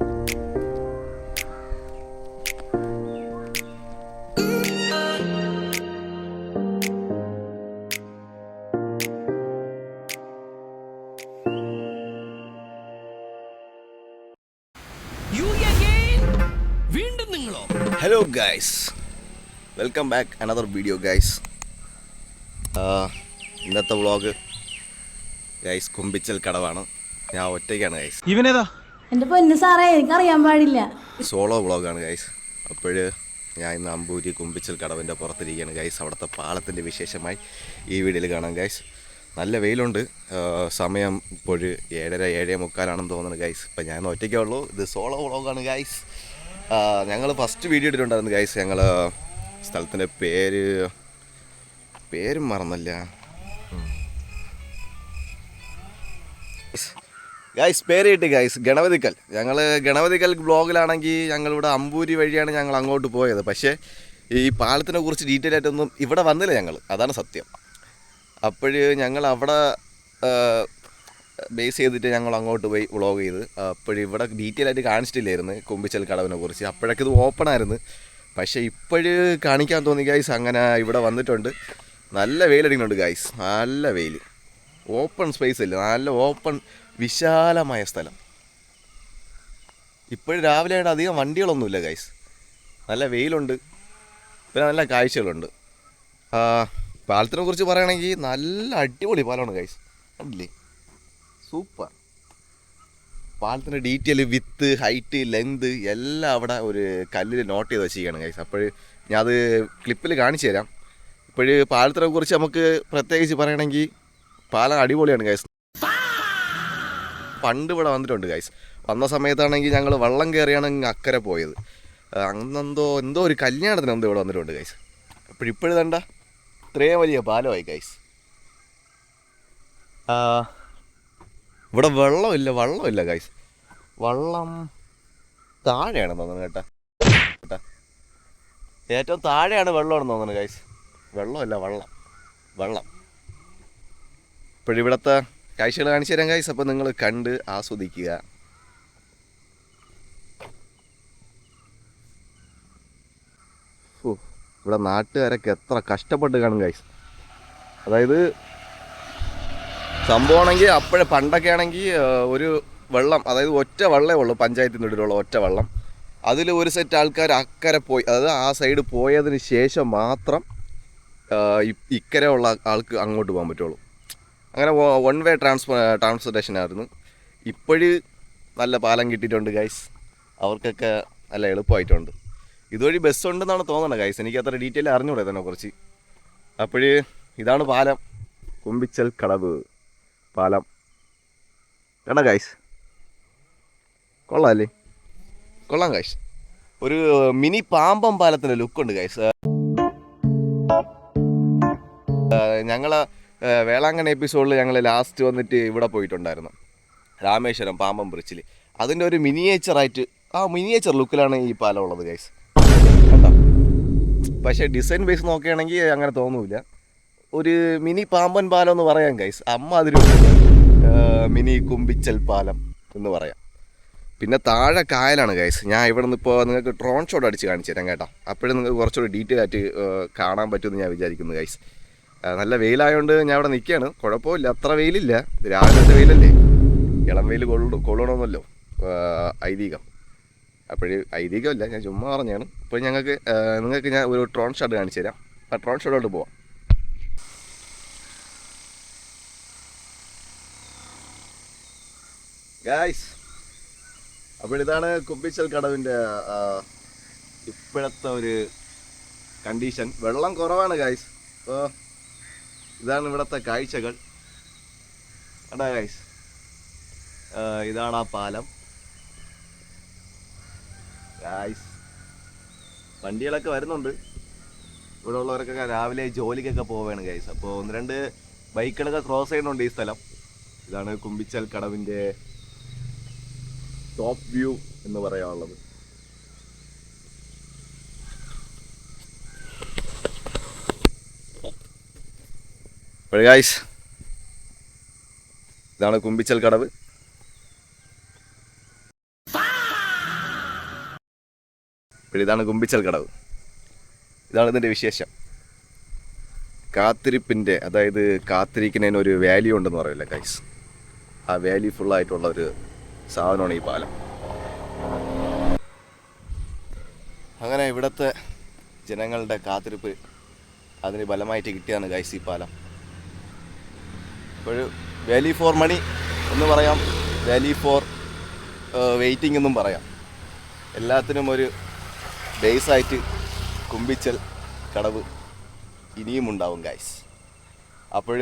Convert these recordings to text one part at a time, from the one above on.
Hello guys, welcome back another video guys. ഇന്നത്തെ vlog guys കുമ്പിച്ചൽ കടവാണ്. ഞാൻ ഒറ്റയ്ക്കാണ് ഗൈസ്. ഇവനേതാ? എൻ്റെ പൊന്നു സാറേ, എനിക്കറിയാൻ പാടില്ല. സോളോ വ്ളോഗാണ് ഗൈസ്. അപ്പോഴ് ഞാൻ ഇന്ന് അമ്പൂരി കുമ്പിച്ചൽ കടവിൻ്റെ പുറത്തിരിക്കുകയാണ് ഗൈസ്. അവിടുത്തെ പാലത്തിൻ്റെ വിശേഷമായി ഈ വീഡിയോയിൽ കാണാം ഗൈസ്. നല്ല വെയിലുണ്ട്. സമയം ഇപ്പോൾ 7:30-7:45 തോന്നുന്നു ഗൈസ്. ഇപ്പം ഞാൻ ഒറ്റയ്ക്കേ ഉള്ളൂ. ഇത് സോളോ വ്ളോഗാണ് ഗൈസ്. ഞങ്ങൾ ഫസ്റ്റ് വീഡിയോ ഇട്ടിട്ടുണ്ടായിരുന്നു ഗൈസ്. ഞങ്ങൾ സ്ഥലത്തിൻ്റെ പേരും മറന്നല്ല ഗൈസ്. പേര് കിട്ടി ഗൈസ്, ഗണപതിക്കൽ. ഞങ്ങൾ ഗണപതിക്കൽ ബ്ലോഗിലാണെങ്കിൽ ഞങ്ങളിവിടെ അമ്പൂരി വഴിയാണ് ഞങ്ങൾ അങ്ങോട്ട് പോയത്. പക്ഷേ ഈ പാലത്തിനെ കുറിച്ച് ഡീറ്റെയിൽ ആയിട്ടൊന്നും ഇവിടെ വന്നില്ല ഞങ്ങൾ, അതാണ് സത്യം. അപ്പോൾ ഞങ്ങൾ അവിടെ ബേസ് ചെയ്തിട്ട് ഞങ്ങൾ അങ്ങോട്ട് പോയി വ്ളോഗ് ചെയ്ത്. അപ്പോഴിവിടെ ഡീറ്റെയിൽ ആയിട്ട് കാണിച്ചിട്ടില്ലായിരുന്നു കുമ്പിച്ചൽ കടവിനെ കുറിച്ച്. അപ്പോഴൊക്കെ ഇത് ഓപ്പൺ ആയിരുന്നു. പക്ഷേ ഇപ്പോഴ് കാണിക്കാൻ തോന്നി ഗൈസ്. അങ്ങനെ ഇവിടെ വന്നിട്ടുണ്ട്. നല്ല വെയിലടിക്കുന്നുണ്ട് ഗൈസ്, നല്ല വെയിൽ. ഓപ്പൺ സ്പേസ് ഇല്ല, നല്ല ഓപ്പൺ വിശാലമായ സ്ഥലം. ഇപ്പോഴും രാവിലെ ആയിട്ട് അധികം വണ്ടികളൊന്നുമില്ല ഗൈസ്. നല്ല വെയിലുണ്ട്, പിന്നെ നല്ല കാഴ്ചകളുണ്ട്. പാലത്തിനെ കുറിച്ച് പറയുകയാണെങ്കിൽ നല്ല അടിപൊളി പാലമാണ് ഗൈസ്. കണ്ടില്ലേ, സൂപ്പർ. പാലത്തിൻ്റെ ഡീറ്റെയിൽ, വിത്ത്, ഹൈറ്റ്, ലെങ്ത് എല്ലാം അവിടെ ഒരു കല്ലിൽ നോട്ട് ചെയ്ത് വെച്ചിരിക്കുകയാണ് ഗൈസ്. അപ്പോൾ ഞാൻ അത് ക്ലിപ്പിൽ കാണിച്ചു തരാം. ഇപ്പോഴ് പാലത്തിനെ കുറിച്ച് നമുക്ക് പ്രത്യേകിച്ച് പറയണമെങ്കിൽ പാലം അടിപൊളിയാണ് ഗൈസ്. പണ്ട് ഇവിടെ വന്നിട്ടുണ്ട് ഗൈസ്. വന്ന സമയത്താണെങ്കിൽ ഞങ്ങൾ വള്ളം കയറിയാണ് അക്കരെ പോയത്. എന്തോ ഒരു കല്യാണത്തിന് ഇവിടെ വന്നിട്ടുണ്ട് ഗൈസ്. അപ്പോഴിപ്പോഴും തണ്ട ഇത്രയും വലിയ പാലമായി ഗൈസ്. ഇവിടെ വള്ളമില്ല ഗൈസ്. വള്ളം താഴെയാണ് തോന്നുന്നു കേട്ടാ. ഏറ്റവും താഴെയാണ് വെള്ളമാണെന്ന് തോന്നുന്നു ഗൈസ്. വെള്ളമല്ല, വള്ളം. ഇപ്പോഴിവിടുത്തെ കാഴ്ചകൾ കാണിച്ചു തരാം ഗൈസ്. അപ്പോൾ നിങ്ങൾ കണ്ട് ആസ്വദിക്കുക. ഇവിടെ നാട്ടുകാരൊക്കെ എത്ര കഷ്ടപ്പെട്ട് കാണും ഗൈസ്. അതായത് സംഭവമാണെങ്കിൽ അപ്പോഴേ പണ്ടൊക്കെ ആണെങ്കിൽ ഒരു വെള്ളം, അതായത് ഒറ്റ വള്ളമേ ഉള്ളൂ പഞ്ചായത്തിൻ്റെ ഇടയിലുള്ള ഒറ്റ വള്ളം. അതിൽ ഒരു സെറ്റ് ആൾക്കാർ അക്കരെ പോയി, അതായത് ആ സൈഡ് പോയതിന് ശേഷം മാത്രം ഇക്കരെ ഉള്ള ആൾക്ക് അങ്ങോട്ട് പോകാൻ പറ്റുള്ളൂ. അങ്ങനെ വൺ വേ ട്രാൻസ്പോർട്ടേഷൻ ആയിരുന്നു. ഇപ്പോഴ് നല്ല പാലം കിട്ടിയിട്ടുണ്ട് ഗൈസ്. അവർക്കൊക്കെ നല്ല എളുപ്പമായിട്ടുണ്ട്. ഇതുവഴി ബസ്സുണ്ടെന്നാണ് തോന്നുന്നത് ഗൈസ്. എനിക്ക് അത്ര ഡീറ്റെയിൽ അറിഞ്ഞൂടെ ഇതിനെക്കുറിച്ച്. അപ്പോൾ ഇതാണ് പാലം, കുമ്പിച്ചൽ കടവ് പാലം. കേട്ടോ ഗൈസ്, കൊള്ളാമല്ലേ? കൊള്ളാം ഗൈസ്. ഒരു മിനി പാമ്പം പാലത്തിൻ്റെ ലുക്കുണ്ട് ഗൈസ്. ഞങ്ങൾ വേളാങ്കണ്ണി എപ്പിസോഡിൽ ഞങ്ങൾ ലാസ്റ്റ് വന്നിട്ട് ഇവിടെ പോയിട്ടുണ്ടായിരുന്നു, രാമേശ്വരം പാമ്പം ബ്രിഡ്ജിൽ. അതിൻ്റെ ഒരു മിനിയേച്ചറായിട്ട് മിനിയേച്ചർ ലുക്കിലാണ് ഈ പാലം ഉള്ളത് ഗൈസ്. കേട്ടോ, പക്ഷേ ഡിസൈൻ ബേസ് നോക്കുകയാണെങ്കിൽ അങ്ങനെ തോന്നൂല. ഒരു മിനി പാമ്പൻ പാലം എന്ന് പറയാം ഗൈസ്. അതിൽ മിനി കുമ്പിച്ചൽ പാലം എന്ന് പറയാം. പിന്നെ താഴെ കായലാണ് ഗൈസ്. ഞാൻ ഇവിടെ നിന്ന് ഇപ്പോൾ നിങ്ങൾക്ക് ഡ്രോൺ ഷോട്ട് അടിച്ച് കാണിച്ചു തരാം കേട്ടോ. അപ്പോഴും നിങ്ങൾക്ക് കുറച്ചുകൂടി ഡീറ്റെയിൽ ആയിട്ട് കാണാൻ പറ്റുമെന്ന് ഞാൻ വിചാരിക്കുന്നു ഗൈസ്. നല്ല വെയിലായതുകൊണ്ട് ഞാൻ ഇവിടെ നിൽക്കുകയാണ്. കുഴപ്പമില്ല, അത്ര വെയിലില്ല. രാവിലത്തെ വെയിലല്ലേ, ഇളം വെയിൽ കൊള്ളണമെന്നല്ലോ ഐതിഹ്യം. അപ്പോഴ് ഐതിഹ്യമല്ല, ഞാൻ ചുമ്മാ പറഞ്ഞാണ്. ഇപ്പോൾ നിങ്ങൾക്ക് ഞാൻ ഒരു ഡ്രോൺ ഷോട്ട് കാണിച്ചു തരാം. ആ ഡ്രോൺ ഷോട്ടോട്ട് പോവാം ഗൈസ്. അപ്പോൾ ഇതാണ് കുമ്പിച്ചൽ കടവിൻ്റെ ഇപ്പോഴത്തെ ഒരു കണ്ടീഷൻ. വെള്ളം കുറവാണ് ഗൈസ്. അപ്പോൾ ഇതാണ് ഇവിടുത്തെ കാഴ്ചകൾ. കണ്ടാ ഗൈസ്, ഇതാണ് ആ പാലം ഗൈസ്. വണ്ടികളൊക്കെ വരുന്നുണ്ട്. ഇവിടെ ഉള്ളവരൊക്കെ രാവിലെ ജോലിക്കൊക്കെ പോവുകയാണ് ഗൈസ്. അപ്പോൾ 1-2 ബൈക്കുകളൊക്കെ ക്രോസ് ചെയ്യുന്നുണ്ട് ഈ സ്ഥലം. ഇതാണ് കുമ്പിച്ചൽ കടവിൻ്റെ ടോപ്പ് വ്യൂ എന്ന് പറയാനുള്ളത്. അപ്പോൾ ഗൈസ്, ഇതാണ് കുമ്പിച്ചൽ കടവ്. അപ്പോൾ ഇതാണ് കുമ്പിച്ചൽ കടവ്. ഇതാണ് ഇതിൻ്റെ വിശേഷം. കാത്തിരിപ്പിൻ്റെ, അതായത് കാത്തിരിക്കുന്നതിന് ഒരു വാല്യൂ ഉണ്ടെന്ന് പറയില്ല ഗൈസ്. ആ വാല്യൂ ഫുള്ളായിട്ടുള്ള ഒരു സാധനമാണ് ഈ പാലം. അങ്ങനെ ഇവിടുത്തെ ജനങ്ങളുടെ കാത്തിരിപ്പ് അതിന് ബലമായിട്ട് കിട്ടിയാണ് ഗൈസ് ഈ പാലം. അപ്പോൾ വാല്യൂ ഫോർ മണി എന്ന് പറയാം, വാല്യൂ ഫോർ വെയിറ്റിംഗ് എന്നും പറയാം. എല്ലാത്തിനും ഒരു ബേസായിട്ട് കുമ്പിച്ചൽ കടവ് ഇനിയും ഉണ്ടാവും ഗൈസ്. അപ്പോൾ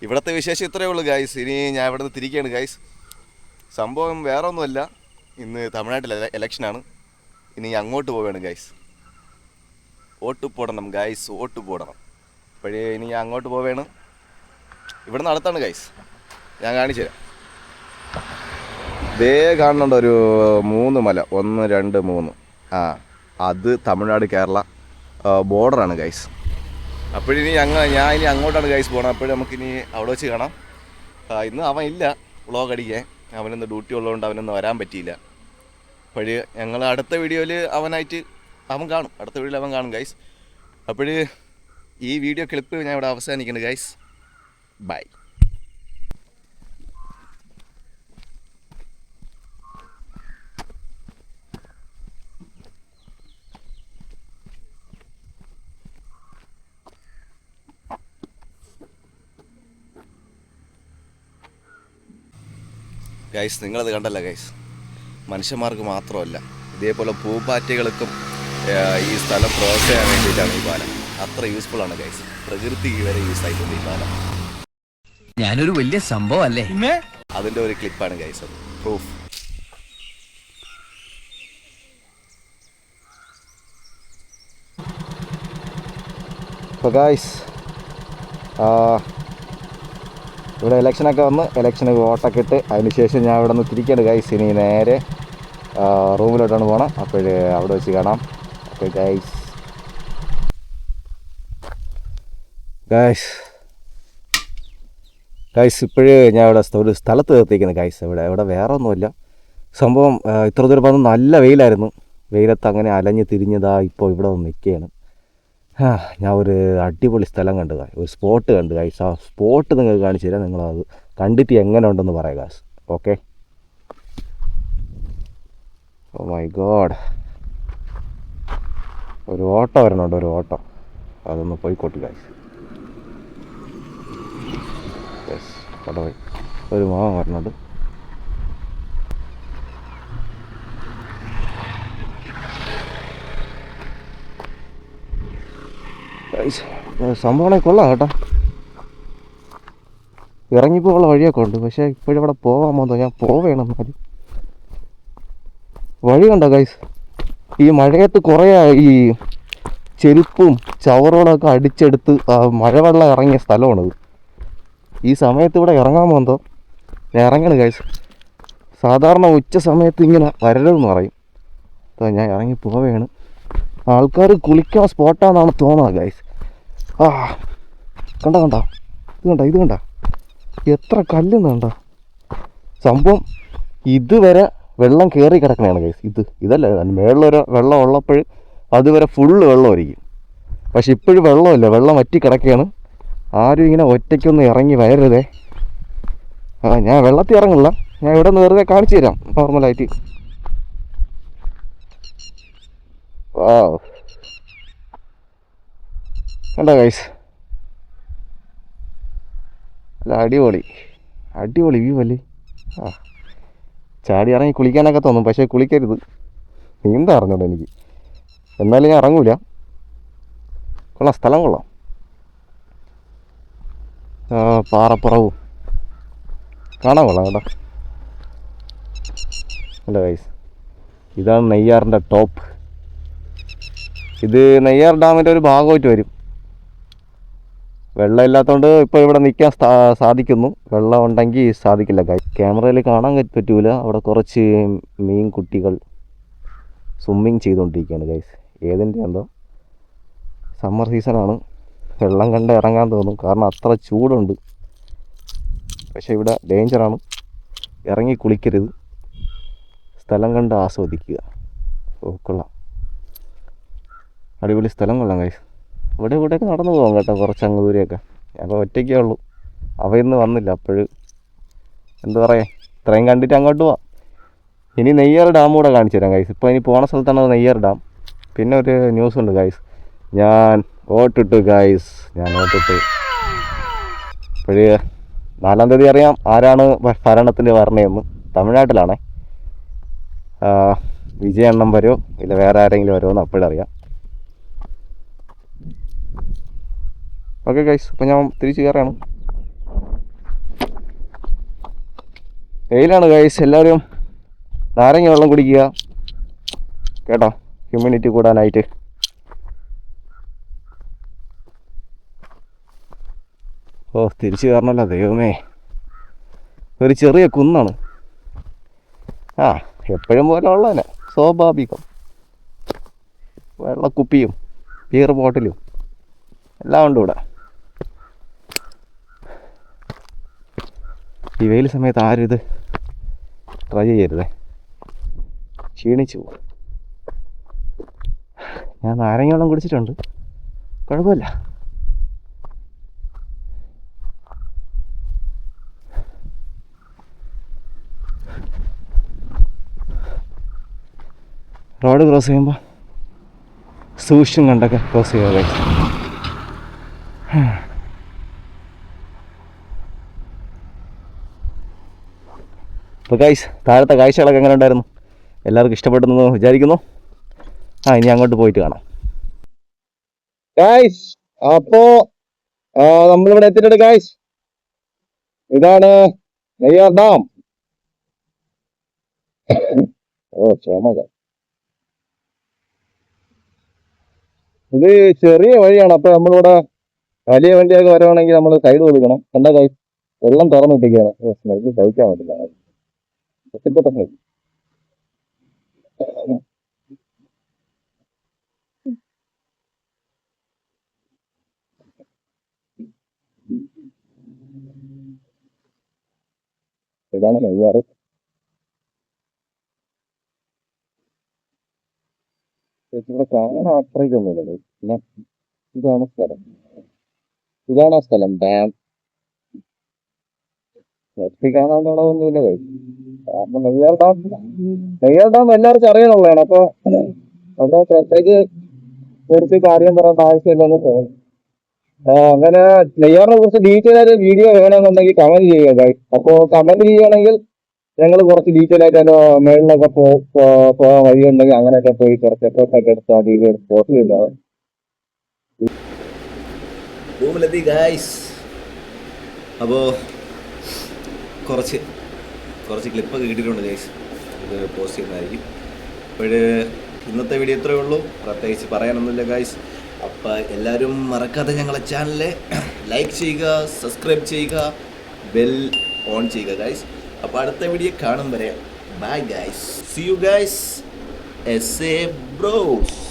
ഇവിടുത്തെ വിശേഷം ഇത്രയേ ഉള്ളൂ ഗൈസ്. ഇനി ഞാൻ ഇവിടെ നിന്ന് തിരിക്കുകയാണ് ഗൈസ്. സംഭവം വേറെ ഒന്നുമല്ല, ഇന്ന് തമിഴ്നാട്ടിൽ ഇലക്ഷനാണ്. ഇനി അങ്ങോട്ട് പോവുകയാണ് ഗൈസ്. വോട്ട് പോടണം ഗൈസ്, വോട്ട് പോടണം. അപ്പോഴേ ഇനി ഞാൻ അങ്ങോട്ട് പോവുകയാണ്. ഇവിടെ നിന്ന് അടുത്താണ് ഗൈസ്, ഞാൻ കാണിച്ചു തരാം. ദേ കാണുന്നുണ്ട് ഒരു 3 മല, 1 2 3. അത് തമിഴ്നാട് കേരള ബോർഡറാണ് ഗൈസ്. അപ്പോഴിനി ഞാൻ ഇനി അങ്ങോട്ടാണ് ഗൈസ് പോകണം. അപ്പോഴും നമുക്കിനി അവിടെ വെച്ച് കാണാം. ഇന്ന് അവൻ ഇല്ല വ്ളോഗ് അടിക്കാൻ, അവനിന്ന് ഡ്യൂട്ടി ഉള്ളതുകൊണ്ട് അവനൊന്നും വരാൻ പറ്റിയില്ല. അപ്പോൾ ഞങ്ങൾ അടുത്ത വീഡിയോയിൽ അവൻ കാണും, അടുത്ത വീഡിയോയിൽ അവൻ കാണും ഗൈസ്. അപ്പോൾ ഈ വീഡിയോ ക്ലിപ്പ് ഞാൻ ഇവിടെ അവസാനിക്കുന്നു ഗൈസ്. ബൈ. ഗൈസ്, നിങ്ങളത് കണ്ടല്ല ഗൈസ്, മനുഷ്യന്മാർക്ക് മാത്രമല്ല, ഇതേപോലെ പൂമ്പാറ്റകൾക്കും ഈ സ്ഥലം ക്രോസ് ചെയ്യാൻ വേണ്ടിയിട്ടാണ് ഈ പാലം. അത്ര യൂസ്ഫുള്ളാണ് ഗൈസ്, പ്രകൃതിക്ക് വരെ യൂസ് ആയിട്ടുണ്ട് ഈ പാലം. ഞാനൊരു വലിയ സംഭവം അല്ലേ? അതിൻ്റെ ഒരു ക്ലിപ്പാണ് ഗൈസ്, അത് പ്രൂഫ്. അപ്പോൾ ഗൈസ്, ഇവിടെ ഇലക്ഷനൊക്കെ വന്ന് ഇലക്ഷന് വോട്ടൊക്കെ ഇട്ട് അതിന് ശേഷം ഞാൻ ഇവിടെ നിന്ന് തിരിക്കുകയാണ് ഗൈസ്. ഇനി നേരെ റൂമിലോട്ടാണ് പോകണം. അപ്പോൾ അവിടെ വെച്ച് കാണാം. Okay guys. ഇപ്പോഴേ ഞാൻ ഇവിടെ ഒരു സ്ഥലത്ത് നിർത്തിയിരിക്കുന്നത് ഗൈസ്. ഇവിടെ വേറെ ഒന്നുമില്ല സംഭവം. ഇത്ര ദൂരം വന്ന് നല്ല വെയിലായിരുന്നു. വെയിലത്ത് അങ്ങനെ അലഞ്ഞ് തിരിഞ്ഞതാ ഇപ്പോൾ ഇവിടെ വന്ന് നിൽക്കുകയാണ്. ഞാൻ ഒരു അടിപൊളി സ്ഥലം കണ്ടു, ഒരു സ്പോട്ട് കണ്ടു ഗൈസ്. ആ സ്പോട്ട് നിങ്ങൾക്ക് കാണിച്ചു തരാം. നിങ്ങളത് കണ്ടിട്ട് എങ്ങനെ ഉണ്ടെന്ന് പറയാം guys. Okay. Oh my God, ഒരു ഓട്ടോ വരണുണ്ട്, ഒരു ഓട്ടോ. അതൊന്ന് പോയിക്കോട്ടെ ഗൈസ്. യെസ്, അവിടെ പോയി ഒരു മാമ വരണുണ്ട്. സംഭവമാണെങ്കിൽ കൊള്ളാം കേട്ടോ. ഇറങ്ങിപ്പോയുള്ള വഴിയൊക്കെ ഉണ്ട്, പക്ഷേ ഇപ്പോഴും ഇവിടെ പോകാൻ പോകുന്നത് ഞാൻ പോവേണം. എന്നാലും വഴി കണ്ടോ ഗൈസ്, ഈ മഴയത്ത് കുറേ ഈ ചെരുപ്പും ചവറുകളൊക്കെ അടിച്ചെടുത്ത് മഴവെള്ളം ഇറങ്ങിയ സ്ഥലമാണിത്. ഈ സമയത്ത് ഇവിടെ ഇറങ്ങാൻ പോകുന്നതോ ഞാൻ ഇറങ്ങണം ഗൈസ്. സാധാരണ ഉച്ച സമയത്ത് ഇങ്ങനെ വരരുതെന്ന് പറയും. അപ്പോൾ ഞാൻ ഇറങ്ങി പോവുകയാണ്. ആൾക്കാർ കുളിക്കാൻ സ്പോട്ടാണെന്നാണ് തോന്നുന്നത് ഗൈസ്. കണ്ട ഇത് കണ്ട എത്ര കല്ലെന്ന് കണ്ട. സംഭവം ഇതുവരെ വെള്ളം കയറി കിടക്കണതാണ് ഗൈസ്. ഇതല്ല, മേളിലൊരു വെള്ളം ഉള്ളപ്പോൾ അതുവരെ ഫുള്ള് വെള്ളമായിരിക്കും. പക്ഷെ ഇപ്പോഴും വെള്ളമില്ല, വെള്ളം വറ്റി കിടക്കുകയാണ്. ആരും ഇങ്ങനെ ഒറ്റയ്ക്കൊന്നും ഇറങ്ങി വരരുതേ. ഞാൻ വെള്ളത്തിൽ ഇറങ്ങില്ല, ഞാൻ ഇവിടെ നിന്ന് വെറുതെ കാണിച്ചു തരാം നോർമലായിട്ട്. കണ്ടോ ഗൈസ്, അല്ല അടിപൊളി വ്യൂ അല്ലേ. ചാടി ഇറങ്ങി കുളിക്കാനൊക്കെ തോന്നും, പക്ഷേ കുളിക്കരുത്, നീന്താ അറിഞ്ഞോളൂ എനിക്ക്. എന്നാലും ഞാൻ ഇറങ്ങൂല. കൊള്ളാം, സ്ഥലം കൊള്ളാം. പാറപ്പുറവും കാണാൻ കൊള്ളാം കേട്ടോ. അല്ല ഗൈസ്, ഇതാണ് നെയ്യാറിൻ്റെ ടോപ്പ്. ഇത് നെയ്യാർ ഡാമിൻ്റെ ഒരു ഭാഗമായിട്ട് വരും. വെള്ളം ഇല്ലാത്തതുകൊണ്ട് ഇപ്പോൾ ഇവിടെ നിൽക്കാൻ സാധിക്കുന്നു, വെള്ളം ഉണ്ടെങ്കിൽ സാധിക്കില്ല ഗൈസ്. ക്യാമറയിൽ കാണാൻ പറ്റൂല. അവിടെ കുറച്ച് മീൻ കുട്ടികൾ സ്വിമ്മിങ് ചെയ്തുകൊണ്ടിരിക്കുകയാണ് ഗൈസ്. ഏതിൻ്റെ എന്തോ സമ്മർ സീസണാണ്, വെള്ളം കണ്ട് ഇറങ്ങാൻ തോന്നും, കാരണം അത്ര ചൂടുണ്ട്. പക്ഷേ ഇവിടെ ഡേഞ്ചറാണ്, ഇറങ്ങി കുളിക്കരുത്, സ്ഥലം കണ്ട് ആസ്വദിക്കുക. ഓ കൊള്ളാം. അടിപൊളി സ്ഥലം കൊള്ളാം ഗൈസ്. ഇവിടെയൊക്കെ നടന്നു പോകാം കേട്ടോ, കുറച്ച് അങ്ങ് ദൂരെയൊക്കെ. ഞങ്ങൾ ഒറ്റയ്ക്കേ ഉള്ളൂ, അവയൊന്നും വന്നില്ല. അപ്പോൾ എന്താ പറയുക, ഇത്രയും കണ്ടിട്ട് അങ്ങോട്ട് പോവാം. ഇനി നെയ്യാർ ഡാം കൂടെ കാണിച്ചു തരാം ഗൈസ്. ഇപ്പോൾ ഇനി പോണ സ്ഥലത്താണ് നെയ്യാർ ഡാം. പിന്നെ ഒരു ന്യൂസ് ഉണ്ട് ഗൈസ്, ഞാൻ വോട്ടിട്ടു ഗൈസ്, ഞാൻ വോട്ടിട്ടു. അപ്പോൾ 4-ാം തീയതി അറിയാം ആരാണ് ഭരണത്തിൽ വരണതെന്ന്. തമിഴ്നാട്ടിലാണേ. വിജയണ്ണം വരുമോ ഇല്ല വേറെ ആരെങ്കിലും വരുമോ എന്ന് അപ്പോഴറിയാം. ഓക്കെ ഗൈസ്, അപ്പോൾ ഞാൻ തിരിച്ച് കയറാണ്. വെയിലാണ് ഗൈസ്, എല്ലാവരും നാരങ്ങ വെള്ളം കുടിക്കുക കേട്ടോ, ഹ്യൂമിഡിറ്റി കൂടാനായിട്ട്. തിരിച്ച് കയറണമല്ലോ, ദൈവമേ. ഒരു ചെറിയ കുന്നാണ്. എപ്പോഴും പോലെ ഉള്ളതന്നെ, സ്വാഭാവികം. വെള്ളക്കുപ്പിയും ബിയർ ബോട്ടിലും എല്ലാം ഉണ്ട് ഇവിടെ. ഈ വെയിൽ സമയത്ത് ആരും ഇത് ട്രൈ ചെയ്യരുതേ, ക്ഷീണിച്ചു പോകും. ഞാൻ നാരങ്ങ വെള്ളം കുടിച്ചിട്ടുണ്ട്, കുഴപ്പമില്ല. റോഡ് ക്രോസ് ചെയ്യുമ്പോൾ സൂക്ഷിച്ചും കണ്ടൊക്കെ ക്രോസ് ചെയ്യുക. അപ്പോൾ ഗൈസ്, താഴത്തെ കാഴ്ചകളൊക്കെ എങ്ങനെ ഉണ്ടായിരുന്നു? എല്ലാവർക്കും ഇഷ്ടപ്പെട്ടെന്ന് വിചാരിക്കുന്നു. ഇനി അങ്ങോട്ട് പോയിട്ട് കാണാം ഗൈസ്. അപ്പോൾ നമ്മളിവിടെ എത്തിയിട്ടുണ്ട് ഗൈസ്. ഇതാണ് നെയ്യാർ ഡാം. ചുമക. ഇത് ചെറിയ വഴിയാണ്. അപ്പോൾ നമ്മളിവിടെ വലിയ വണ്ടിയൊക്കെ വരുവാണെങ്കിൽ നമ്മൾ സൈഡ് കൊടുക്കണം. എന്താ ഗൈസ്, വെള്ളം തുറന്നിട്ടിരിക്കുകയാണ്. സ്മെല്ല് സഹിക്കാൻ പറ്റില്ല. ഇതാണ് നെയ്യാറ്. ഇവിടെ കാണാൻ അത്രയ്ക്കൊന്നുമില്ല. പിന്നെ ഇതാണ് സ്ഥലം, ഇതാണ് ആ സ്ഥലം, ഡാം. എത്തി കാണാനുള്ളതൊന്നുമില്ല കൈ. കാരണം നെയ്യാർ ഡാം എല്ലാവർക്കും അറിയാനുള്ളതാണ്. അപ്പോൾ അവിടെ പ്രത്യേകിച്ച് എടുത്ത് കാര്യം പറയേണ്ട ആവശ്യമില്ലെന്ന് തോന്നുന്നു. അങ്ങനെ നെയ്യാറിനെ കുറിച്ച് ഡീറ്റെയിൽ ആയിട്ട് വീഡിയോ വേണമെന്നുണ്ടെങ്കിൽ കമന്റ് ചെയ്യുക ഗൈസ്. അപ്പോൾ കമന്റ് ചെയ്യുകയാണെങ്കിൽ ഞങ്ങൾ കുറച്ച് ഡീറ്റെയിൽ ആയിട്ട് അതിൻ്റെ മേളിലൊക്കെ പോകാൻ വഴിയുണ്ടെങ്കിൽ അങ്ങനെയൊക്കെ പോയി കുറച്ച് എഫേർട്ടൊക്കെ എടുത്ത് ആ വീഡിയോ പോസ്റ്റ് ചെയ്യുന്നത്. റൂമിലെത്തി ഗൈസ്. അപ്പോൾ കുറച്ച് ക്ലിപ്പൊക്കെ കിട്ടിയിട്ടുണ്ട് ഗൈസ്, ഇത് പോസ്റ്റ് ചെയ്യുന്നതായിരിക്കും. അപ്പോൾ ഇന്നത്തെ വീഡിയോ ഇത്രയേ ഉള്ളൂ, പ്രത്യേകിച്ച് പറയാനൊന്നുമില്ല ഗൈസ്. അപ്പോൾ എല്ലാവരും മറക്കാതെ ഞങ്ങളെ ചാനൽ ലൈക്ക് ചെയ്യുക, സബ്സ്ക്രൈബ് ചെയ്യുക, ബെൽ ഓൺ ചെയ്യുക ഗൈസ്. അപ്പോൾ അടുത്ത വീഡിയോ കാണും വരെ bye guys. See you guys. SA Bros.